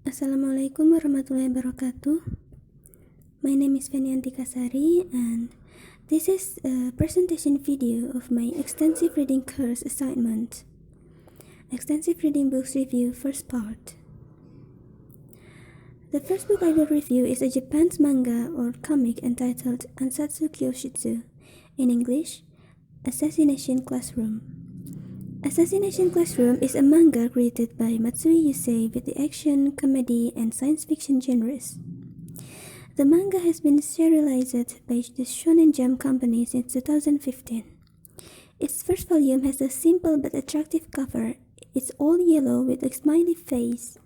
Assalamualaikum warahmatullahi wabarakatuh. My name is Feni Antika Sari and this is a presentation video of my extensive reading course assignment. Extensive reading books review first part. The first book I will review is a Japanese manga or comic entitled Ansatsu Kyoshitsu, in English, Assassination Classroom. Assassination Classroom is a manga created by Matsui Yusei with the action, comedy, and science fiction genres. The manga has been serialized by the Shonen Jump Company since 2015. Its first volume has a simple but attractive cover. It's all yellow with a smiley face.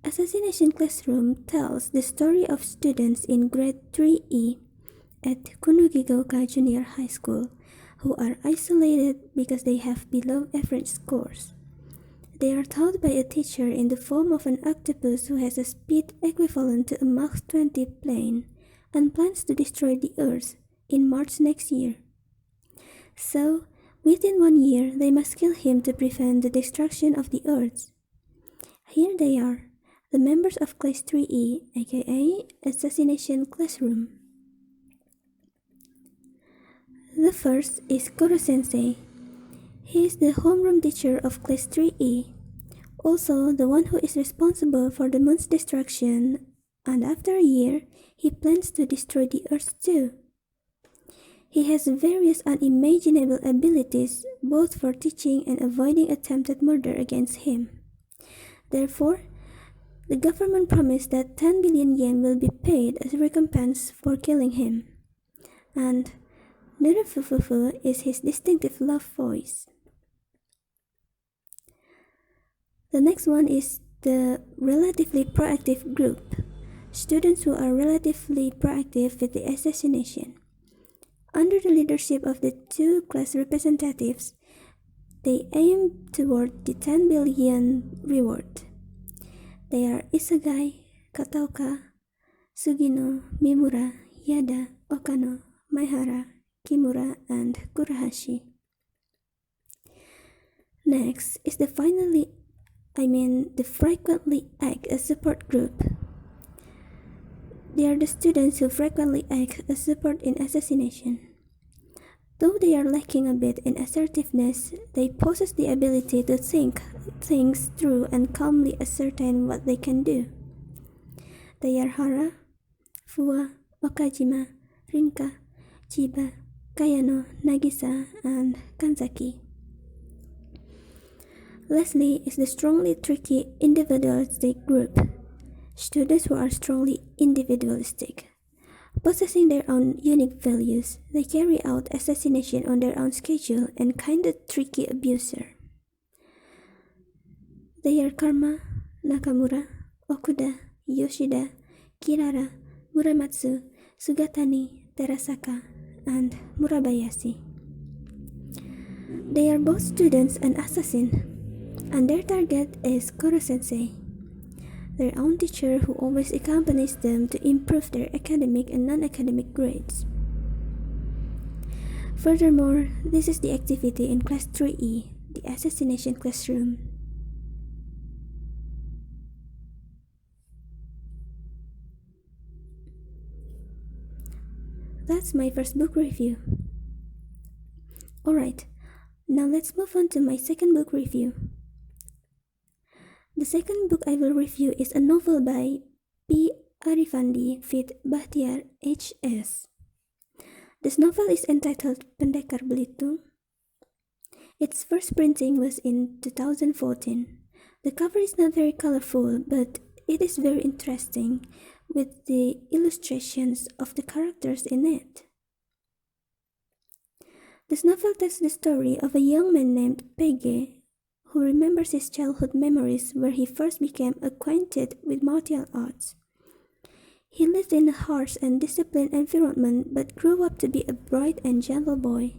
Assassination Classroom tells the story of students in grade 3E at Kunugigaoka Junior High School who are isolated because they have below average scores. They are taught by a teacher in the form of an octopus who has a speed equivalent to a Mach 20 plane and plans to destroy the Earth in March next year. So, within 1 year, they must kill him to prevent the destruction of the Earth. Here they are, the members of Class 3E, aka Assassination Classroom. The first is Koro-sensei. He is the homeroom teacher of Class 3E, also the one who is responsible for the moon's destruction, and after a year, he plans to destroy the Earth too. He has various unimaginable abilities, both for teaching and avoiding attempted murder against him. Therefore, the government promised that 10 billion yen will be paid as a recompense for killing him. And Nurufufufu is his distinctive love voice. The next one is the relatively proactive group, students who are relatively proactive with the assassination. Under the leadership of the two class representatives, they aim toward the 10 billion reward. They are Isagai, Kataoka, Sugino, Mimura, Yada, Okano, Maihara, Kimura, and Kurahashi. Next is the frequently act as support group. They are the students who frequently act as support in assassination. Though they are lacking a bit in assertiveness, they possess the ability to think things through and calmly ascertain what they can do. They are Hara, Fuwa, Okajima, Rinka, Chiba, Kayano, Nagisa, and Kanzaki. Lastly is the strongly tricky individualistic group, students who are strongly individualistic. Possessing their own unique values, they carry out assassination on their own schedule and kinda tricky abuser. They are Karma, Nakamura, Okuda, Yoshida, Kirara, Muramatsu, Sugatani, Terasaka, and Murabayashi. They are both students and assassin, and their target is Koro-sensei, their own teacher who always accompanies them to improve their academic and non-academic grades. Furthermore, this is the activity in Class 3E, the Assassination Classroom. That's my first book review. Alright, now let's move on to my second book review. The second book I will review is a novel by P. Arifandi with Bahtiar H.S. This novel is entitled Pandey Carbolito. Its first printing was in 2014. The cover is not very colorful, but it is very interesting with the illustrations of the characters in it. This novel tells the story of a young man named Pege who remembers his childhood memories where he first became acquainted with martial arts. He lived in a harsh and disciplined environment but grew up to be a bright and gentle boy.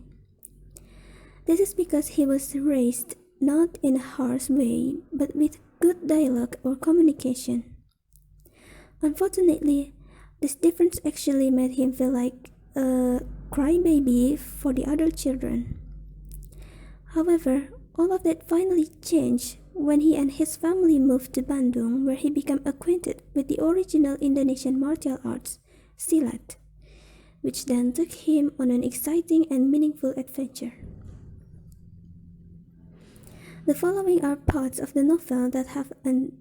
This is because he was raised not in a harsh way but with good dialogue or communication. Unfortunately, this difference actually made him feel like a crybaby for the other children. However, All of that finally changed when he and his family moved to Bandung, where he became acquainted with the original Indonesian martial arts, silat, which then took him on an exciting and meaningful adventure. The following are parts of the novel that have an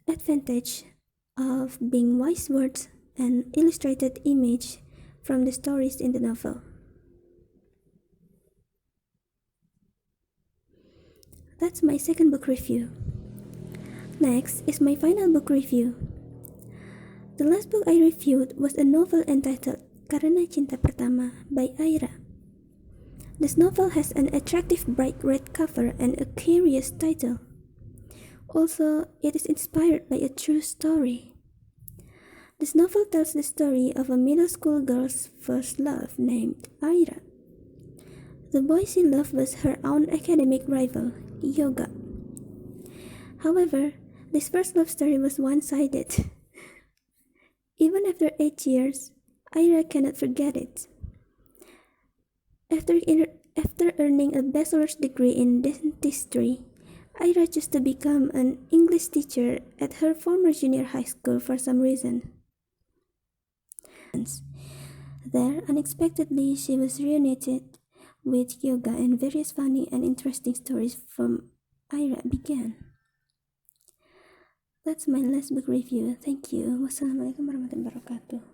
advantage of being wise words and illustrated image from the stories in the novel. That's my second book review. Next is my final book review. The last book I reviewed was a novel entitled Karana, Chinta Patama by Aira. This novel has an attractive bright red cover and a curious title. Also, it is inspired by a true story. This novel tells the story of a middle school girl's first love named Aira. The boy she loved was her own academic rival, Yoga. However, this first love story was one-sided. Even after 8 years, Aira cannot forget it. After earning a bachelor's degree in dentistry, Aira chose to become an English teacher at her former junior high school for some reason. There, unexpectedly, she was reunited with Yoga, and various funny and interesting stories from Aira began. That's my last book review. Thank you. Wassalamualaikum warahmatullahi wabarakatuh.